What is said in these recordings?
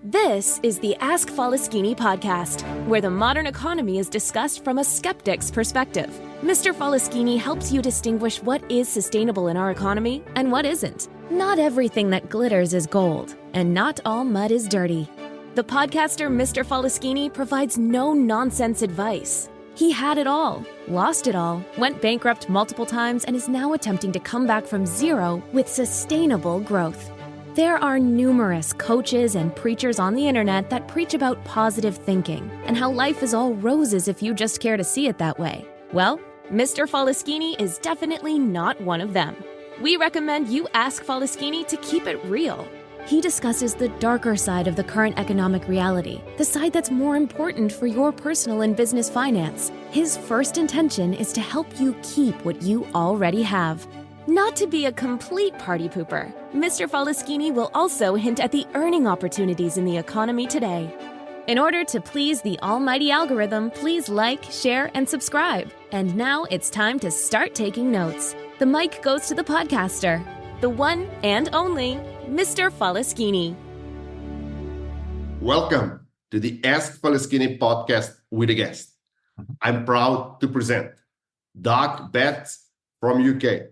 This is the Ask Faleskini podcast, where the modern economy is discussed from a skeptic's perspective. Mr. Faleskini helps you distinguish what is sustainable in our economy and what isn't. Not everything that glitters is gold, and not all mud is dirty. The podcaster Mr. Faleskini provides no-nonsense advice. He had it all, lost it all, went bankrupt multiple times, and is now attempting to come back from zero with sustainable growth. There are numerous coaches and preachers on the internet that preach about positive thinking and how life is all roses if you just care to see it that way. Well, Mr. Faleskini is definitely not one of them. We recommend you ask Faleskini to keep it real. He discusses the darker side of the current economic reality, the side that's more important for your personal and business finance. His first intention is to help you keep what you already have. Not to be a complete party pooper, Mr. Faleskini will also hint at the earning opportunities in the economy today. In order to please the almighty algorithm, please like, share, and subscribe. And now it's time to start taking notes. The mic goes to the podcaster, the one and only Mr. Faleskini. Welcome to the Ask Faleskini podcast with a guest. I'm proud to present Doug Betts from UK.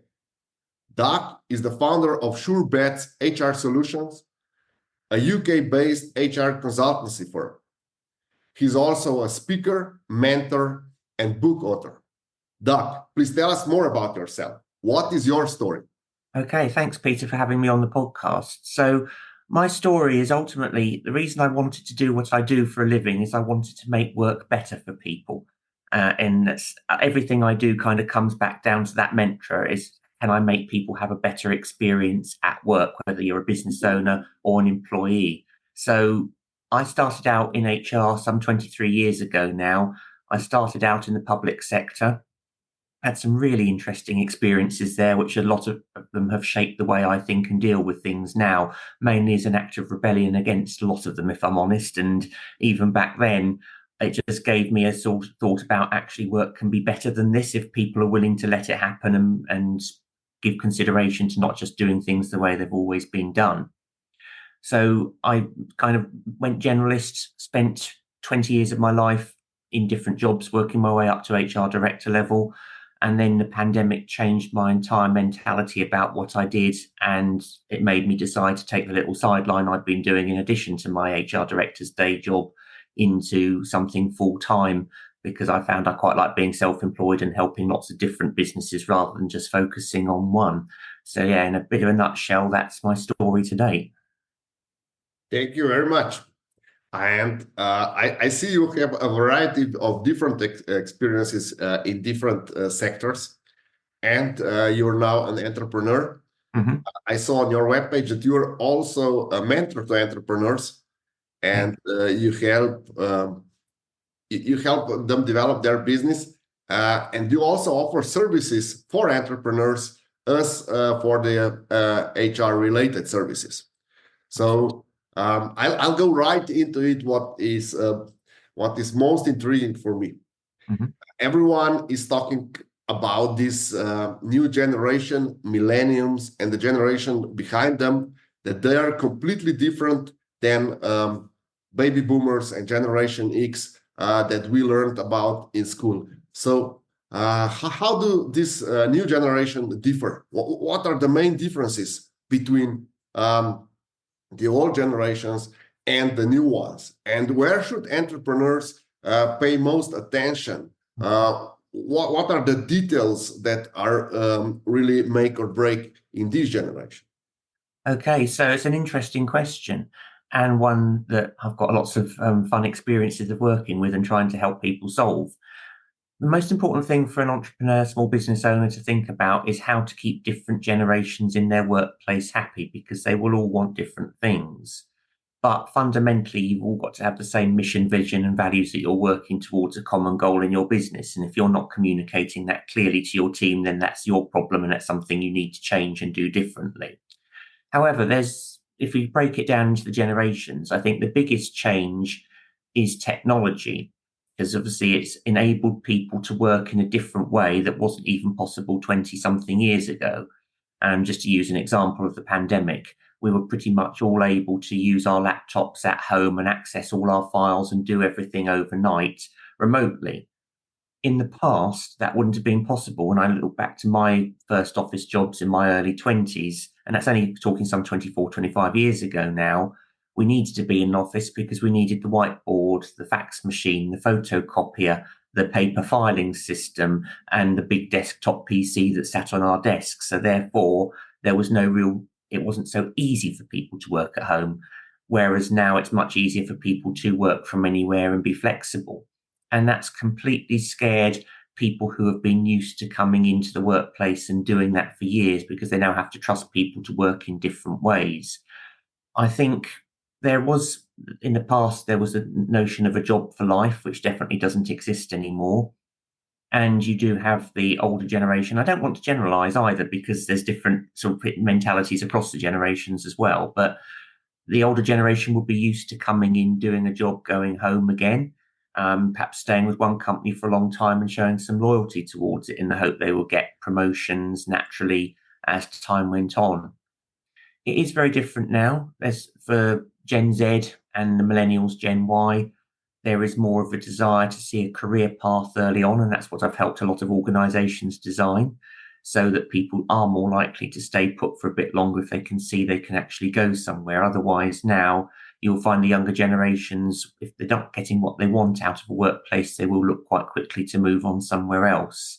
Doug is the founder of SureBets HR Solutions, a UK-based HR consultancy firm. He's also a speaker, mentor, and book author. Doug, please tell us more about yourself. What is your story? Okay, thanks, Peter, for having me on the podcast. So my story is ultimately the reason I wanted to do what I do for a living is I wanted to make work better for people. And everything I do kind of comes back down to that mantra is, can I make people have a better experience at work, whether you're a business owner or an employee? So I started out in HR some 23 years ago now. I started out in the public sector, had some really interesting experiences there, which a lot of them have shaped the way I think and deal with things now, mainly as an act of rebellion against a lot of them, if I'm honest. And even back then, it just gave me a sort of thought about actually work can be better than this if people are willing to let it happen and give consideration to not just doing things the way they've always been done. So I kind of went generalist, spent 20 years of my life in different jobs, working my way up to HR director level. And then the pandemic changed my entire mentality about what I did. And it made me decide to take the little sideline I'd been doing in addition to my HR director's day job into something full time, because I found I quite like being self-employed and helping lots of different businesses rather than just focusing on one. So yeah, in a bit of a nutshell, that's my story today. Thank you very much. And I see you have a variety of different experiences in different sectors, and you're now an entrepreneur. Mm-hmm. I saw on your webpage that you're also a mentor to entrepreneurs, and you help them develop their business, and you also offer services for entrepreneurs as for the HR related services. So I'll go right into it. What is most intriguing for me? Mm-hmm. Everyone is talking about this new generation, millennials, and the generation behind them, that they are completely different than baby boomers and Generation X that we learned about in school. So how do this new generation differ? What are the main differences between the old generations and the new ones? And where should entrepreneurs pay most attention? What are the details that are really make or break in this generation? Okay, so it's an interesting question, and one that I've got lots of fun experiences of working with and trying to help people solve. The most important thing for an entrepreneur, small business owner to think about is how to keep different generations in their workplace happy, because they will all want different things. But fundamentally, you've all got to have the same mission, vision, and values that you're working towards a common goal in your business. And if you're not communicating that clearly to your team, then that's your problem, and that's something you need to change and do differently. However, if we break it down into the generations, I think the biggest change is technology, because obviously it's enabled people to work in a different way that wasn't even possible 20-something years ago. And just to use an example of the pandemic, we were pretty much all able to use our laptops at home and access all our files and do everything overnight remotely. In the past, that wouldn't have been possible. When I look back to my first office jobs in my early 20s, and that's only talking some 24, 25 years ago now, we needed to be in an office because we needed the whiteboard, the fax machine, the photocopier, the paper filing system, and the big desktop PC that sat on our desk. So therefore, it wasn't so easy for people to work at home. Whereas now it's much easier for people to work from anywhere and be flexible. And that's completely scared people who have been used to coming into the workplace and doing that for years, because they now have to trust people to work in different ways. I think in the past, there was a notion of a job for life, which definitely doesn't exist anymore. And you do have the older generation. I don't want to generalize either, because there's different sort of mentalities across the generations as well. But the older generation would be used to coming in, doing a job, going home again. Perhaps staying with one company for a long time and showing some loyalty towards it in the hope they will get promotions naturally as time went on. It is very different now. For Gen Z and the millennials, Gen Y, there is more of a desire to see a career path early on, and that's what I've helped a lot of organizations design, so that people are more likely to stay put for a bit longer if they can see they can actually go somewhere. Otherwise, now you'll find the younger generations, if they're not getting what they want out of a workplace, they will look quite quickly to move on somewhere else.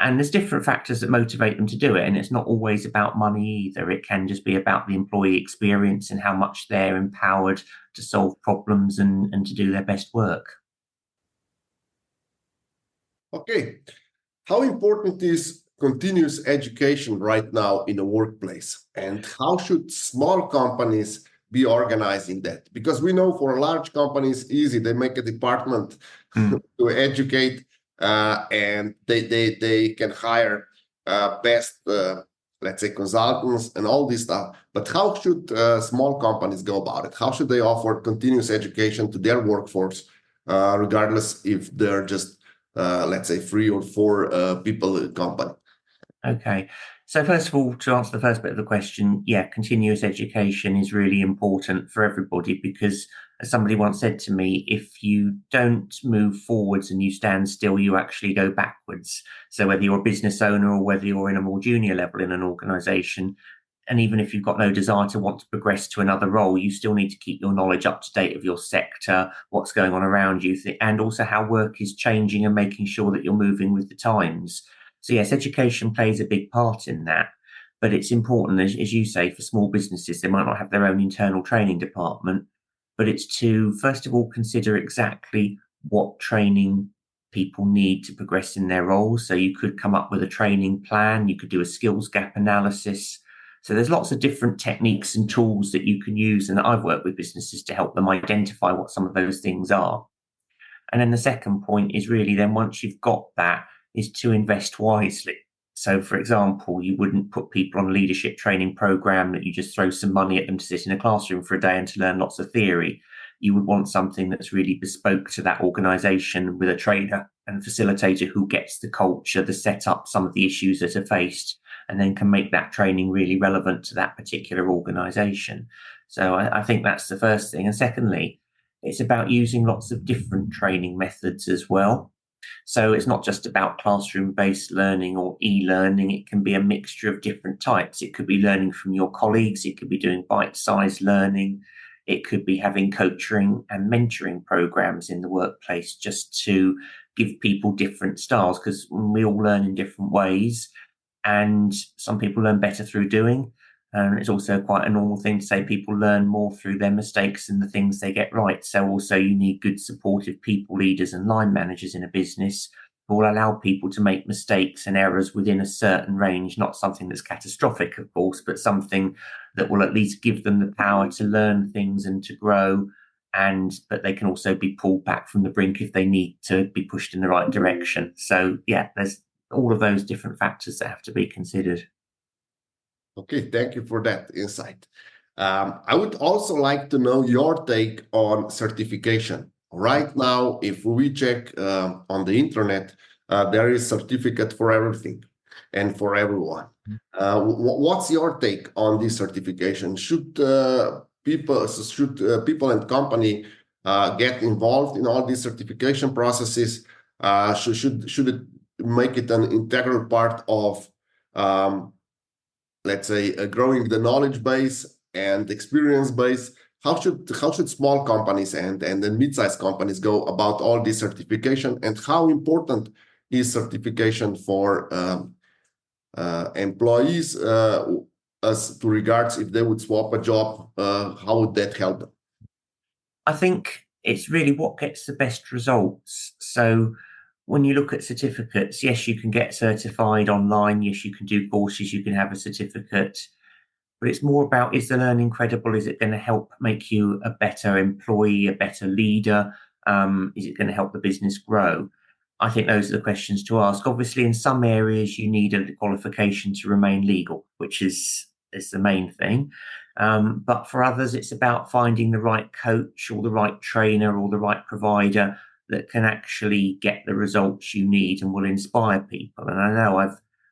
And there's different factors that motivate them to do it. And it's not always about money either. It can just be about the employee experience and how much they're empowered to solve problems and to do their best work. Okay. How important is continuous education right now in the workplace? And how should small companies be organizing that? Because we know for large companies, easy, they make a department to educate, and they can hire best, let's say, consultants and all this stuff. But how should small companies go about it? How should they offer continuous education to their workforce, regardless if they're just, let's say, 3 or 4 people company? Okay. So first of all, to answer the first bit of the question, continuous education is really important for everybody, because as somebody once said to me, if you don't move forwards and you stand still, you actually go backwards. So whether you're a business owner or whether you're in a more junior level in an organization, and even if you've got no desire to want to progress to another role, you still need to keep your knowledge up to date of your sector, what's going on around you, and also how work is changing and making sure that you're moving with the times. So yes, education plays a big part in that, but it's important, as you say, for small businesses, they might not have their own internal training department, but it's to, first of all, consider exactly what training people need to progress in their roles. So you could come up with a training plan, you could do a skills gap analysis. So there's lots of different techniques and tools that you can use, and I've worked with businesses to help them identify what some of those things are. And then the second point is really then, once you've got that, is to invest wisely. So, for example, you wouldn't put people on a leadership training program that you just throw some money at them to sit in a classroom for a day and to learn lots of theory. You would want something that's really bespoke to that organization, with a trainer and facilitator who gets the culture, the setup, some of the issues that are faced, and then can make that training really relevant to that particular organization. So I think that's the first thing. And secondly, it's about using lots of different training methods as well. So it's not just about classroom-based learning or e-learning. It can be a mixture of different types. It could be learning from your colleagues. It could be doing bite-sized learning. It could be having coaching and mentoring programs in the workplace, just to give people different styles, because we all learn in different ways, and some people learn better through doing. And it's also quite a normal thing to say people learn more through their mistakes than the things they get right. So also you need good supportive people leaders and line managers in a business who will allow people to make mistakes and errors within a certain range, not something that's catastrophic, of course, but something that will at least give them the power to learn things and to grow. But they can also be pulled back from the brink if they need to be pushed in the right direction. So there's all of those different factors that have to be considered. Okay, thank you for that insight. I would also like to know your take on certification. Right now, if we check on the internet, there is certificate for everything. and for everyone. What's your take on this certification? Should people and company get involved in all these certification processes? Should it make it an integral part of, let's say, growing the knowledge base and experience base? How should small companies and then mid-sized companies go about all this certification, and how important is certification for employees as to regards if they would swap a job? How would that help them? I think it's really what gets the best results. So when you look at certificates, yes, you can get certified online. Yes, you can do courses, you can have a certificate. But it's more about, is the learning credible? Is it going to help make you a better employee, a better leader? Is it going to help the business grow? I think those are the questions to ask. Obviously, in some areas, you need a qualification to remain legal, which is the main thing. But for others, it's about finding the right coach or the right trainer or the right provider that can actually get the results you need and will inspire people. And I know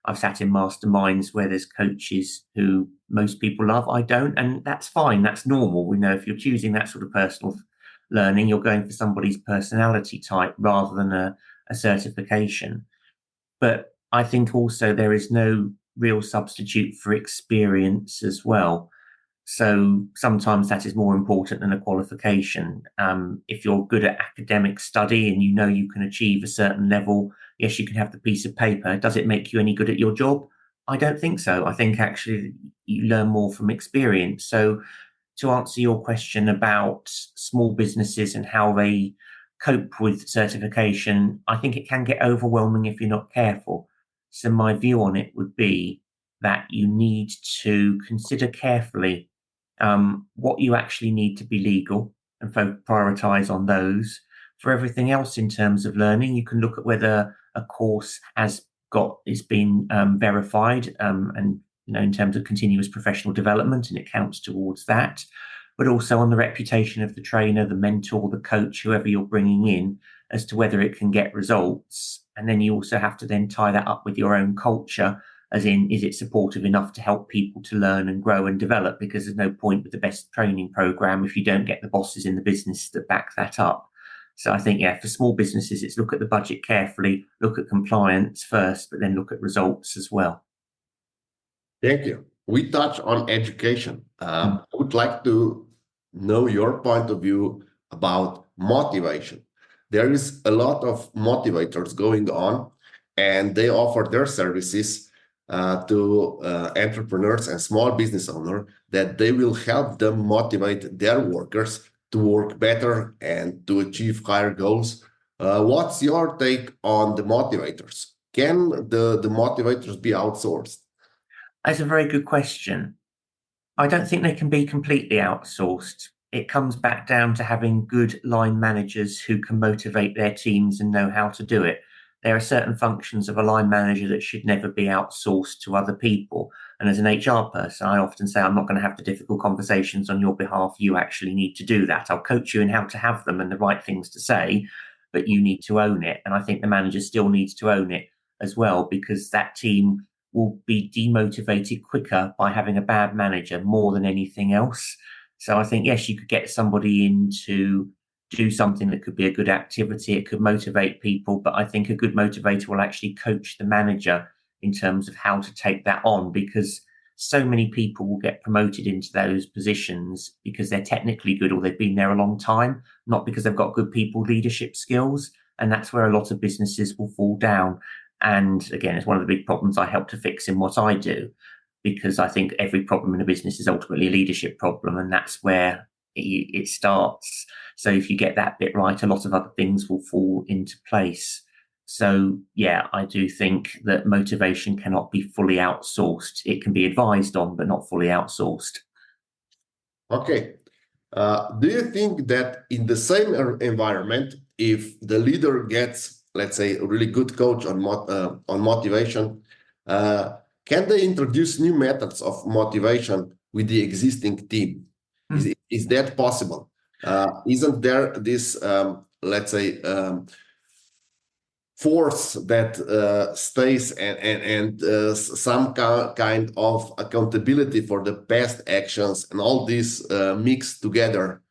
I've sat in masterminds where there's coaches who most people love. I don't, and that's fine. That's normal. We know if you're choosing that sort of personal learning, you're going for somebody's personality type rather than a certification. But I think also there is no real substitute for experience as well. So sometimes that is more important than a qualification. If you're good at academic study and you know you can achieve a certain level, yes, you can have the piece of paper. Does it make you any good at your job? I don't think so. I think actually you learn more from experience. So to answer your question about small businesses and how they cope with certification, I think it can get overwhelming if you're not careful. So my view on it would be that you need to consider carefully what you actually need to be legal and prioritize on those. For everything else in terms of learning, you can look at whether a course is been verified and in terms of continuous professional development, and it counts towards that, but also on the reputation of the trainer, the mentor, the coach, whoever you're bringing in, as to whether it can get results. And then you also have to then tie that up with your own culture, as in, is it supportive enough to help people to learn and grow and develop? Because there's no point with the best training program if you don't get the bosses in the business that back that up. So I think, for small businesses, it's look at the budget carefully, look at compliance first, but then look at results as well. Thank you. We touch on education. I would like to know your point of view about motivation. There is a lot of motivators going on, and they offer their services to entrepreneurs and small business owners, that they will help them motivate their workers to work better and to achieve higher goals. What's your take on the motivators? Can the motivators be outsourced? That's a very good question. I don't think they can be completely outsourced. It comes back down to having good line managers who can motivate their teams and know how to do it. There are certain functions of a line manager that should never be outsourced to other people. And as an HR person, I often say, I'm not going to have the difficult conversations on your behalf. You actually need to do that. I'll coach you in how to have them and the right things to say, but you need to own it. And I think the manager still needs to own it as well, because that team will be demotivated quicker by having a bad manager more than anything else. So I think, yes, you could get somebody in to do something that could be a good activity. It could motivate people, but I think a good motivator will actually coach the manager in terms of how to take that on, because so many people will get promoted into those positions because they're technically good or they've been there a long time, not because they've got good people leadership skills. And that's where a lot of businesses will fall down. And again, it's one of the big problems I help to fix in what I do, because I think every problem in a business is ultimately a leadership problem, and that's where it starts. So if you get that bit right, a lot of other things will fall into place. So I do think that motivation cannot be fully outsourced. It can be advised on, but not fully outsourced. Okay. Do you think that in the same environment, if the leader gets, let's say, a really good coach on motivation, can they introduce new methods of motivation with the existing team? Is that possible? Isn't there this, let's say, force that stays and some kind of accountability for the past actions, and all these mixed together,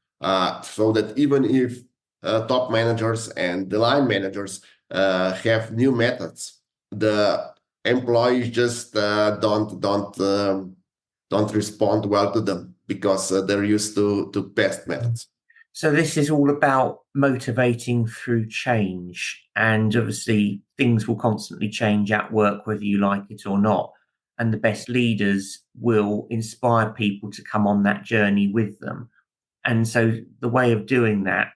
so that even if top managers and the line managers have new methods, the employees just don't respond well to them because they're used to past methods. So this is all about motivating through change. And obviously things will constantly change at work, whether you like it or not. And the best leaders will inspire people to come on that journey with them. And so the way of doing that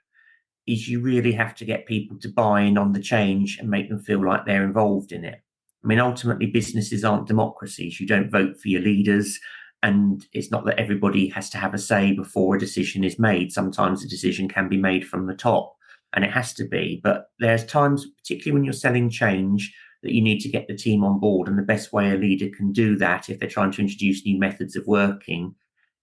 is you really have to get people to buy in on the change and make them feel like they're involved in it. I mean, ultimately, businesses aren't democracies. You don't vote for your leaders. And it's not that everybody has to have a say before a decision is made. Sometimes a decision can be made from the top, and it has to be. But there's times, particularly when you're selling change, that you need to get the team on board. And the best way a leader can do that, if they're trying to introduce new methods of working,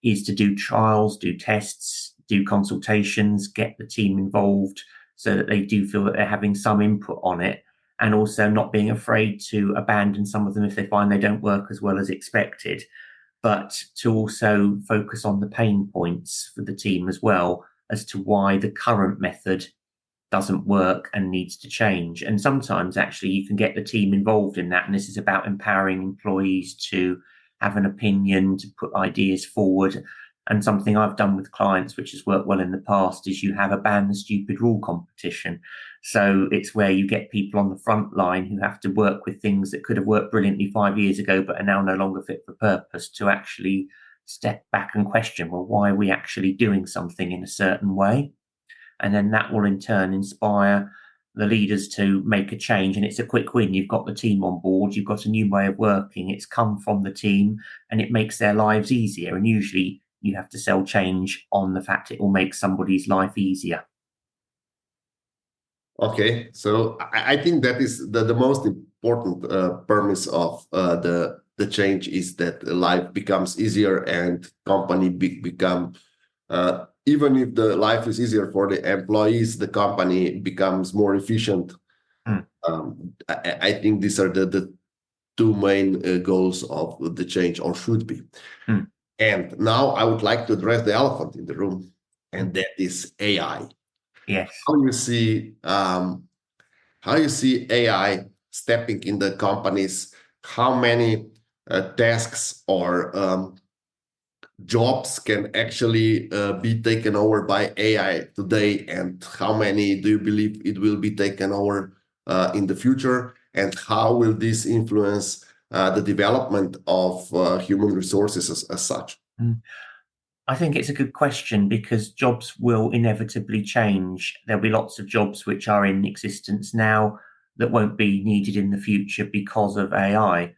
is to do trials, do tests, do consultations, get the team involved so that they do feel that they're having some input on it, and also not being afraid to abandon some of them if they find they don't work as well as expected, but to also focus on the pain points for the team as well as to why the current method doesn't work and needs to change. And sometimes actually you can get the team involved in that. And this is about empowering employees to have an opinion, to put ideas forward. And something I've done with clients, which has worked well in the past, is you have a ban the stupid rule competition. So it's where you get people on the front line who have to work with things that could have worked brilliantly 5 years ago, but are now no longer fit for purpose, to actually step back and question, well, why are we actually doing something in a certain way? And then that will in turn inspire the leaders to make a change. And it's a quick win. You've got the team on board. You've got a new way of working. It's come from the team and it makes their lives easier. And usually you have to sell change on the fact it will make somebody's life easier. Okay, so I think that is the most important premise of the change, is that life becomes easier and company become, even if the life is easier for the employees, the company becomes more efficient. I think these are the two main goals of the change, or should be. And now I would like to address the elephant in the room, and that is AI. Yes. How you see AI stepping in the companies? How many tasks or jobs can actually be taken over by AI today, and how many do you believe it will be taken over in the future? And how will this influence the development of human resources as such? I think it's a good question, because jobs will inevitably change. There'll be lots of jobs which are in existence now that won't be needed in the future because of AI.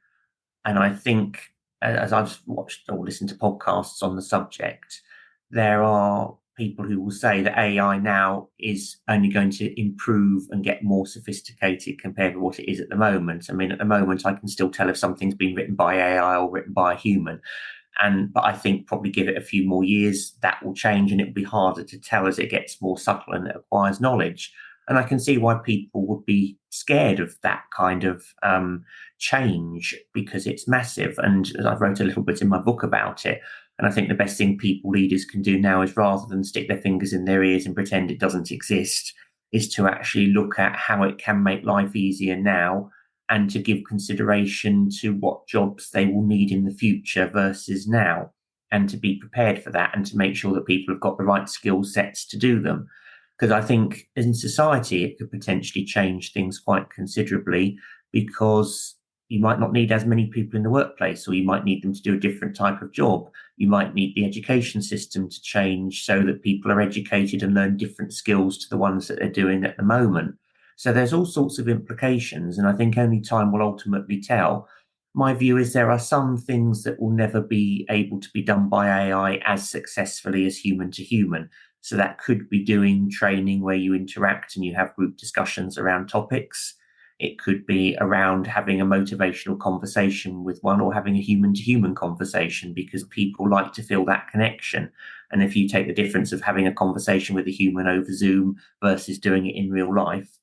And I think, as I've watched or listened to podcasts on the subject, there are people who will say that AI now is only going to improve and get more sophisticated compared to what it is at the moment. I mean, at the moment, I can still tell if something's been written by AI or written by a human. But I think probably give it a few more years, that will change, and it will be harder to tell as it gets more subtle and it acquires knowledge. And I can see why people would be scared of that kind of change, because it's massive. And I've wrote a little bit in my book about it. And I think the best thing people leaders can do now is, rather than stick their fingers in their ears and pretend it doesn't exist, is to actually look at how it can make life easier now, and to give consideration to what jobs they will need in the future versus now, and to be prepared for that, and to make sure that people have got the right skill sets to do them. Because I think in society, it could potentially change things quite considerably, because you might not need as many people in the workplace, or you might need them to do a different type of job. You might need the education system to change so that people are educated and learn different skills to the ones that they're doing at the moment. So there's all sorts of implications, and I think only time will ultimately tell. My view is there are some things that will never be able to be done by AI as successfully as human to human. So that could be doing training where you interact and you have group discussions around topics. It could be around having a motivational conversation with one, or having a human-to-human conversation, because people like to feel that connection. And if you take the difference of having a conversation with a human over Zoom versus doing it in real life,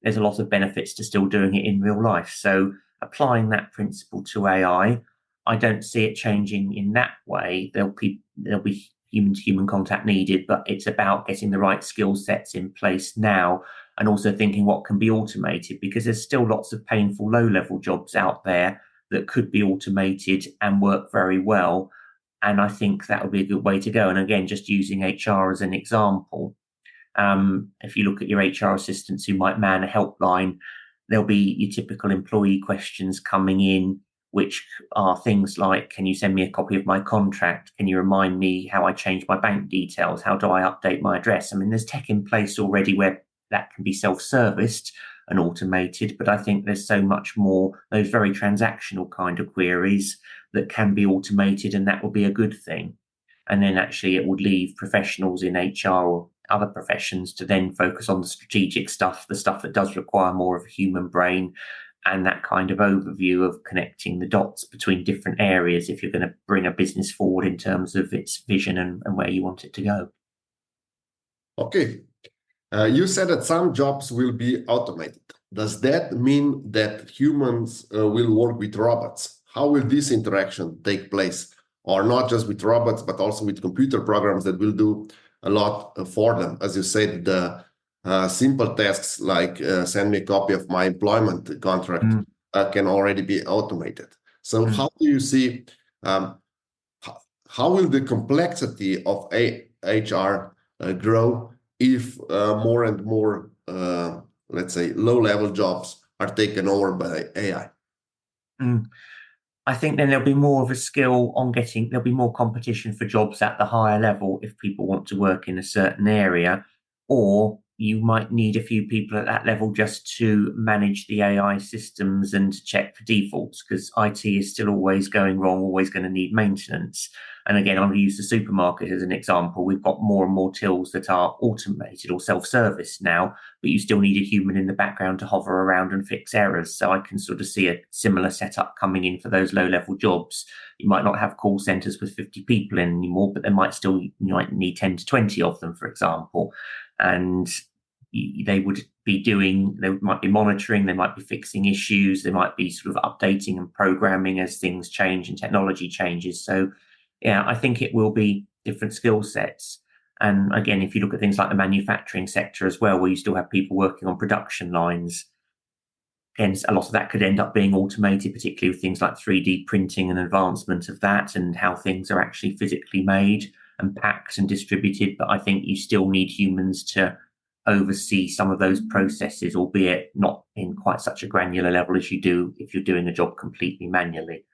there's a lot of benefits to still doing it in real life. So applying that principle to AI, I don't see it changing in that way. There'll be human-to-human contact needed, but it's about getting the right skill sets in place now, and also thinking what can be automated, because there's still lots of painful low-level jobs out there that could be automated and work very well. And I think that would be a good way to go. And again, just using HR as an example, if you look at your HR assistants who might man a helpline, there'll be your typical employee questions coming in, which are things like, can you send me a copy of my contract? Can you remind me how I change my bank details? How do I update my address? I mean, there's tech in place already where that can be self-serviced and automated, but I think there's so much more, those very transactional kind of queries that can be automated, and that will be a good thing. And then actually it would leave professionals in HR or other professions to then focus on the strategic stuff, the stuff that does require more of a human brain, and that kind of overview of connecting the dots between different areas if you're going to bring a business forward in terms of its vision and where you want it to go. Okay. You said that some jobs will be automated. Does that mean that humans will work with robots? How will this interaction take place? Or not just with robots, but also with computer programs that will do a lot for them? As you said, the simple tasks like send me a copy of my employment contract can already be automated. So how do you see, how will the complexity of HR grow if more and more, let's say, low-level jobs are taken over by AI? I think then there'll be more of a skill on there'll be more competition for jobs at the higher level if people want to work in a certain area, or you might need a few people at that level just to manage the AI systems and check for defaults, because IT is still always going wrong, always going to need maintenance. And again, I'm going to use the supermarket as an example. We've got more and more tills that are automated or self-service now, but you still need a human in the background to hover around and fix errors. So I can sort of see a similar setup coming in for those low-level jobs. You might not have call centers with 50 people in anymore, but you might need 10 to 20 of them, for example. And they might be monitoring, they might be fixing issues, they might be sort of updating and programming as things change and technology changes. So yeah, I think it will be different skill sets. And again, if you look at things like the manufacturing sector as well, where you still have people working on production lines, again, a lot of that could end up being automated, particularly with things like 3D printing and advancement of that and how things are actually physically made and packed and distributed. But I think you still need humans to oversee some of those processes, albeit not in quite such a granular level as you do if you're doing a job completely manually.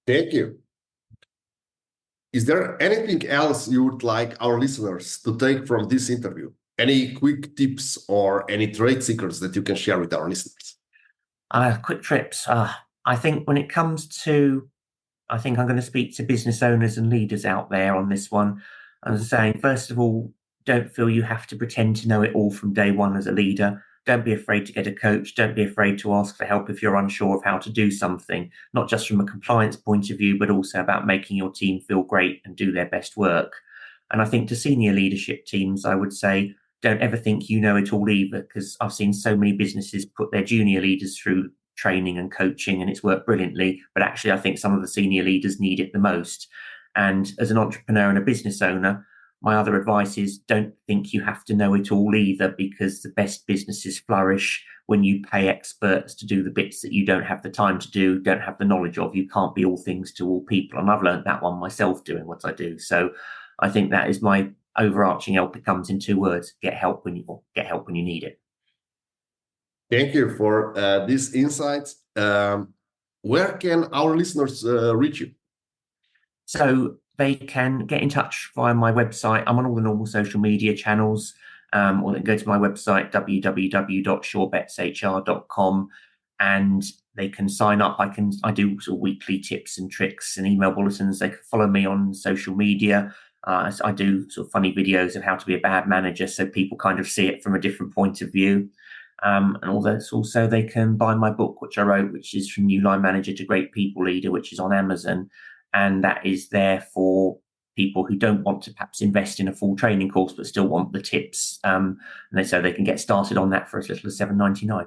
Thank you. Is there anything else you would like our listeners to take from this interview? Any quick tips or any trade secrets that you can share with our listeners? Quick tips. I think when it comes to, I think I'm going to speak to business owners and leaders out there on this one. I was saying, first of all, don't feel you have to pretend to know it all from day one as a leader. Don't be afraid to get a coach. Don't be afraid to ask for help if you're unsure of how to do something, not just from a compliance point of view, but also about making your team feel great and do their best work. And I think to senior leadership teams, I would say, don't ever think you know it all either, because I've seen so many businesses put their junior leaders through training and coaching and it's worked brilliantly. But actually, I think some of the senior leaders need it the most. And as an entrepreneur and a business owner, my other advice is don't think you have to know it all either, because the best businesses flourish when you pay experts to do the bits that you don't have the time to do, don't have the knowledge of. You can't be all things to all people. And I've learned that one myself doing what I do. So I think that is my overarching help. It comes in two words: get help when you need it. Thank you for these insights. Where can our listeners reach you? So they can get in touch via my website. I'm on all the normal social media channels, or they can go to my website, www.surebetshr.com, and they can sign up. I do sort of weekly tips and tricks and email bulletins. They can follow me on social media. I do sort of funny videos of how to be a bad manager, so people kind of see it from a different point of view. And also they can buy my book, which I wrote, which is From New Line Manager to Great People Leader, which is on Amazon. And that is there for people who don't want to perhaps invest in a full training course but still want the tips, and so they can get started on that for as little as $7.99.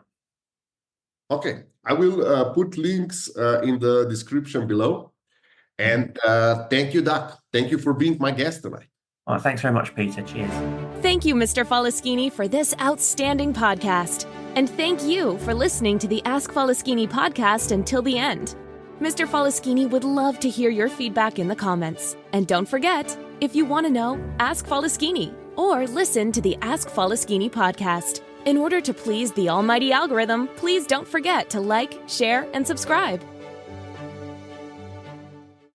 Okay, I will put links in the description below. And thank you, Doc. Thank you for being my guest tonight. Well, thanks very much, Peter. Cheers. Thank you, Mr. Faleskini, for this outstanding podcast. And thank you for listening to the Ask Faleskini podcast until the end. Mr. Faleskini would love to hear your feedback in the comments. And don't forget, if you want to know, ask Faleskini or listen to the Ask Faleskini podcast. In order to please the almighty algorithm, please don't forget to like, share, and subscribe.